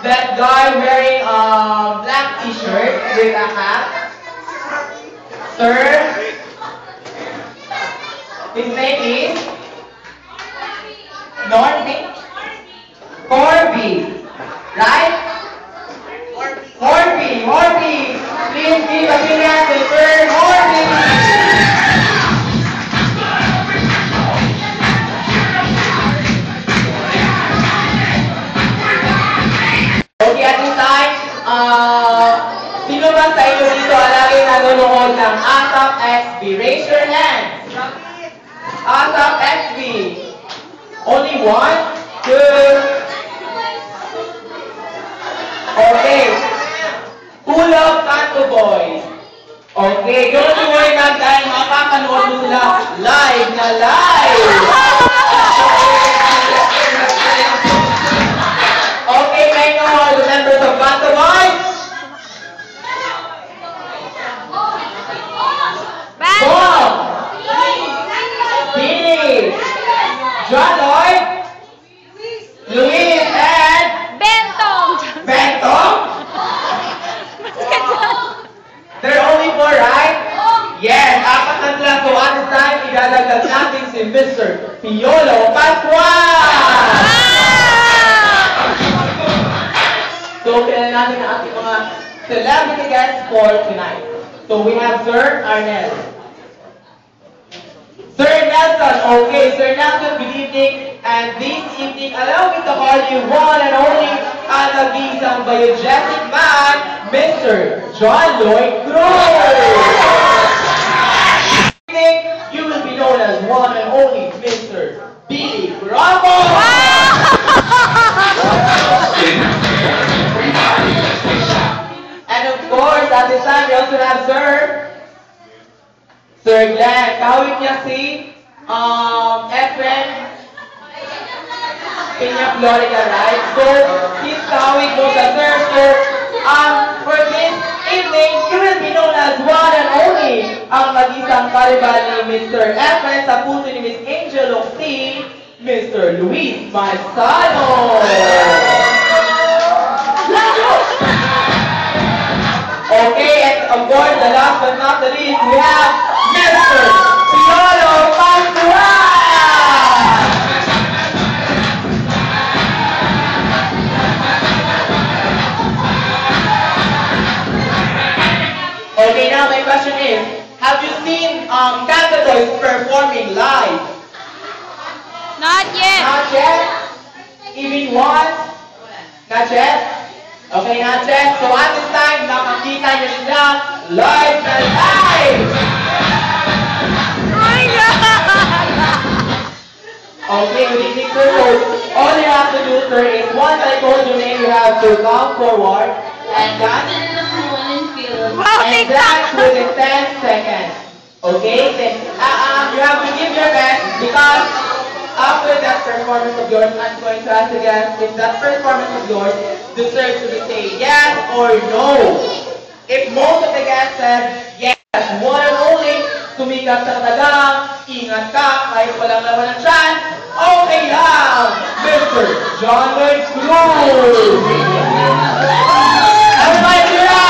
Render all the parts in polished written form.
that guy wearing a black t-shirt with a hat. Sir, his name is Corby, right? Corby. Please give a big hand to Sir Corby. Okay, at this time, sino ba sa inyo dito lagi nanonood ng ASAP XB? Raise your hands. ASAP XB. Only 1, 2. Okay. Kulog Kanto Boys. Okay, don't you worry lang dahil mapapanood mo sila live na live. Okay, may all the members of Kanto Boys. Bob, Billy, John Lloyd, Luis, and Bentong? They're only 4, right? Yes, 4 na sila. So at this time, idadagdag natin si Mr. Piolo Pascual! So, kailan natin ang ating mga celebrity guests for tonight. So we have Sir Arnel. Sir Nelson, okay, Sir Nelson, good evening. And this evening, allow me to call you one and only Alagisang Biogetic Man, Mr. John Lloyd Cruz. You will be known as one and only Mr. Billy Bravo. And of course, at this time, we also have Sir Glenn. Kahawig niya si Efren Peña Florida, right? So, he's kahawig mo sa Sir. For this evening, you will be known as one and only ang mag-isang karibal ni Mr. Efren sa puso ni Miss Angel Oxy, Mr. Luis Marsano. Okay, and of course, the last but not the least, we have Mr. Piolo Pascual! Okay, now my question is, have you seen Kanto Boys performing live? Not yet. Not yet? Even once? Not yet? Okay, not yet. So at this time, nakakita nyo sila live na live! Oh my God! Okay, good evening, sir. So all you have to do, sir, is once I call your name, you have to come forward and dance. Wow, And dance within 10 seconds. Okay? Then, you have to give your best because after that performance of yours, I'm going to ask again if that performance of yours deserves to be say yes or no. If most of the guests said yes, one and only, sumikat sa katagang, ingat ka, kahit walang laman ng chance, okay lang, Mr. John Lloyd Cruz! Everybody do that!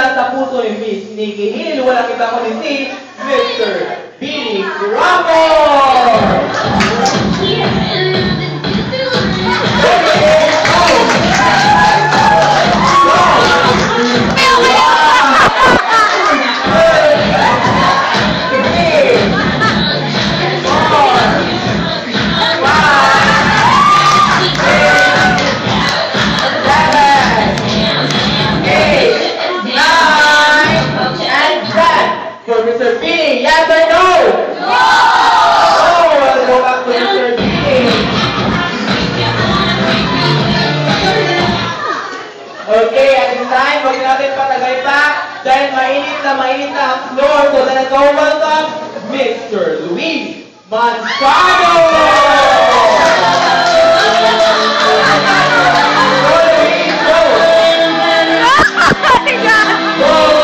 nasa puso ni Miss Nikki Hill. Wala kita ko ni si Mr. Billy Ramos! For Mr. Billy, yes or no? No! No! Let's go back to Mr. Billy. Okay, at this time, huwag natin patagay pa dahil mainit na ang floor. So let's go welcome Mr. Luis Manzano! Go, Luis, go! Go!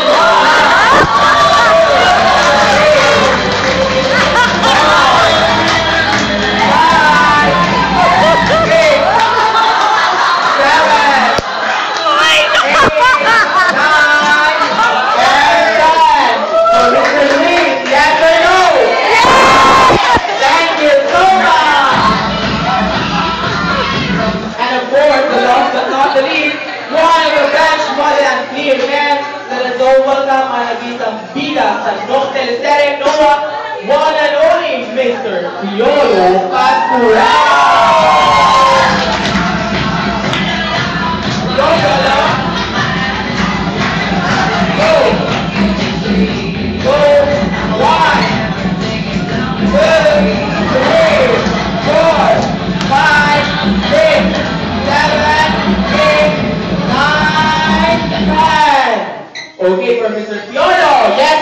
Welcome ang nag-isang bida sa Nok Teleserye Noah, one and only Mr. Piolo Pascual! Go, Piolo! Go! Go! 1, 2, 3, 4, 5, 6, 7, 8, 9, 10! Okay, for Mr. Piolo, yes